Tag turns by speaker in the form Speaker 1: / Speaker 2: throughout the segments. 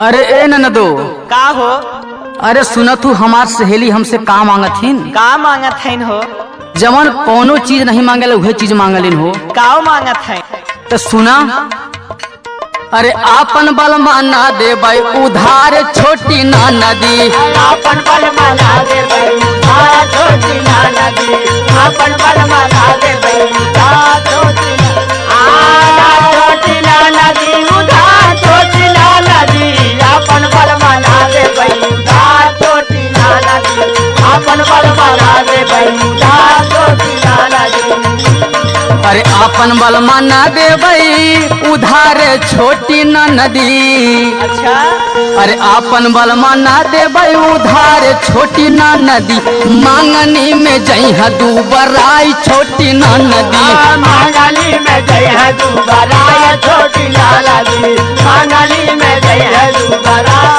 Speaker 1: अरे ए ननदो,
Speaker 2: का हो?
Speaker 1: अरे सुन तू, हमार सहेली हमसे का मांगथिन?
Speaker 2: का मांगत है हो?
Speaker 1: जवन कोनो चीज नहीं मांगल वह चीज मांगलिन हो।
Speaker 2: का मांगत है?
Speaker 1: तो सुना, अरे आपन बल माना दे भाई उधार छोटी ना नदी।
Speaker 2: आपन बल माना दे भाई उधार छोटी ना नदी। आपन बल माना दे भाई उधार छोटी ना नदी। उधार छोटी ना नदी। आपन बल माना दे भाई उधार छोटी ना नदी। आपन बल माना दे भाई उधार छोटी ना नदी।
Speaker 1: अरे आपन बल माना दे भाई उधार छोटी ना नदी।
Speaker 2: अच्छा,
Speaker 1: अरे आपन बल माना दे भाई उधार छोटी ना नदी। मांगनी में जई है दूबराई छोटी ना नदी।
Speaker 2: मांगनी में जय है दूबराई छोटी ना नदी। मांगनी में जय है दूबराई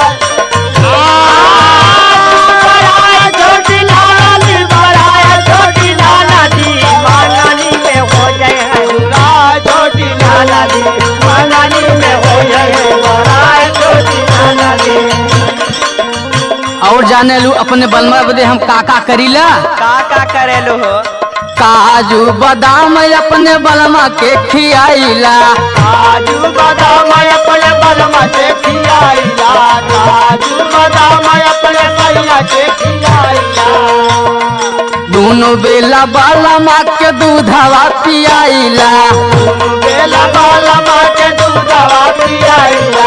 Speaker 2: छोटी ना नदी। बराई छोटी ना नदी। मांगनी में हो जय है दूबराई छोटी ना नदी। मांगनी में हो जय है बराई छोटी ना नदी।
Speaker 1: और जाने लू अपने बलमा बदे हम का करीला?
Speaker 2: का करेलो हो?
Speaker 1: काजू बादाम अपने बलमा के खियाइला।
Speaker 2: काजू बादाम अपने बलमा से खियाइला। काजू बादाम अपने सैया से खियाइला।
Speaker 1: दोनों बेला बलमा के दूधवा पियाइला।
Speaker 2: बेला बलमा के दूधवा पियाइला।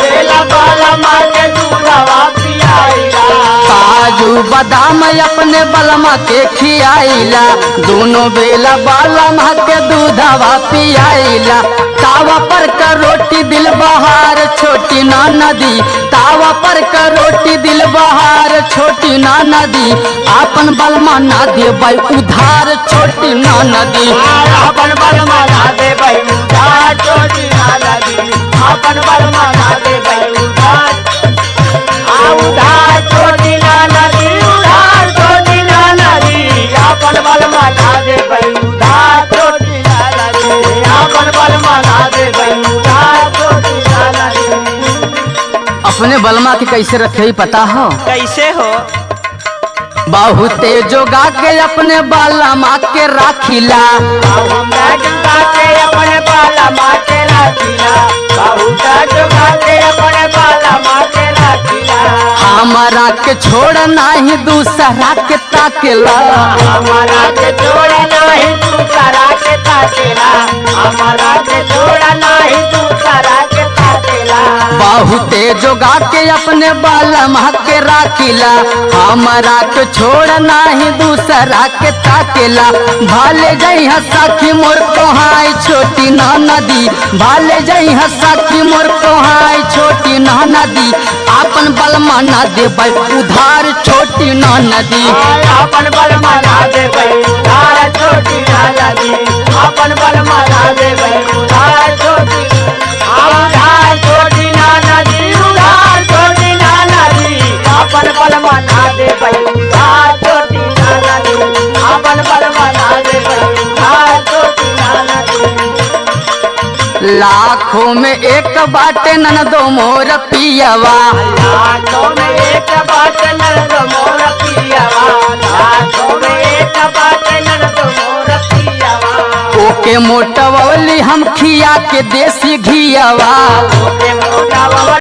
Speaker 2: बेला बलमा के दूधवा पियाइला।
Speaker 1: काजू बादाम अपने बलमा के खियाइला। दोनों बेला बलमा के दूधवा पियाइला। तावा पर का रोटी दिल बहार छोटी ना नदी। तावा पर का रोटी दिल बहार छोटी ना नदी। आपन बलमा ना दे भाई उधार छोटी ना नदी।
Speaker 2: आपन बलमा ना दे भाई उधार छोटी ना नदी। आपन बलमा ना दे भाई उधार उधार छोटी ना नदी। उधार छोटी ना नदी। आपन बलमा ना दे भाई उधार छोटी ना नदी। आपन बलमा ना दे भाई उधार छोटी ना नदी।
Speaker 1: अपने बलमा के कैसे रखे पता हो?
Speaker 2: कैसे हो?
Speaker 1: बहुते जोगा के अपने बलमा के राखिला।
Speaker 2: अपने बलमा के राखिला। बहुत जोगा के अपने बलमा के राखिला।
Speaker 1: हमारा के छोड़ नहीं दूसरा के ताकेला।
Speaker 2: हमारा के छोड़ नहीं दूसरा के ताकेला। हमारा के छोड़ नहीं दूसरा के ताकेला।
Speaker 1: बहुते जोगा के अपने बलमा के राखिला। हमारा के छोड़ नहीं दूसरा के ताकेला। भाले जई सखी मोर कोहाई छोटी ना नदी। भाले जई सखी मोर कोहाई छोटी ना नदी। आपन बलमा ना दे भाई उधार छोटी ना नदी।
Speaker 2: आपन बलमा ना दे भाई उधार छोटी ना नदी। आपन बलमा ना दे भाई उधार छोटी उधार छोटी ना नदी। उधार छोटी ना नदी। आपन बलमा ना दे भाई उधार छोटी ना नदी। आपन बलमा ना दे भाई उधार छोटी ना नदी।
Speaker 1: लाखों में एक बाटे ननदो मोर पियवा।
Speaker 2: लाखों में एक बात ननदो मोर पियवा। लाखों में एक बात ननदो मोर पियवा।
Speaker 1: ओके मोटवली हम खिया के देसी घियवा।
Speaker 2: ओके मोटवली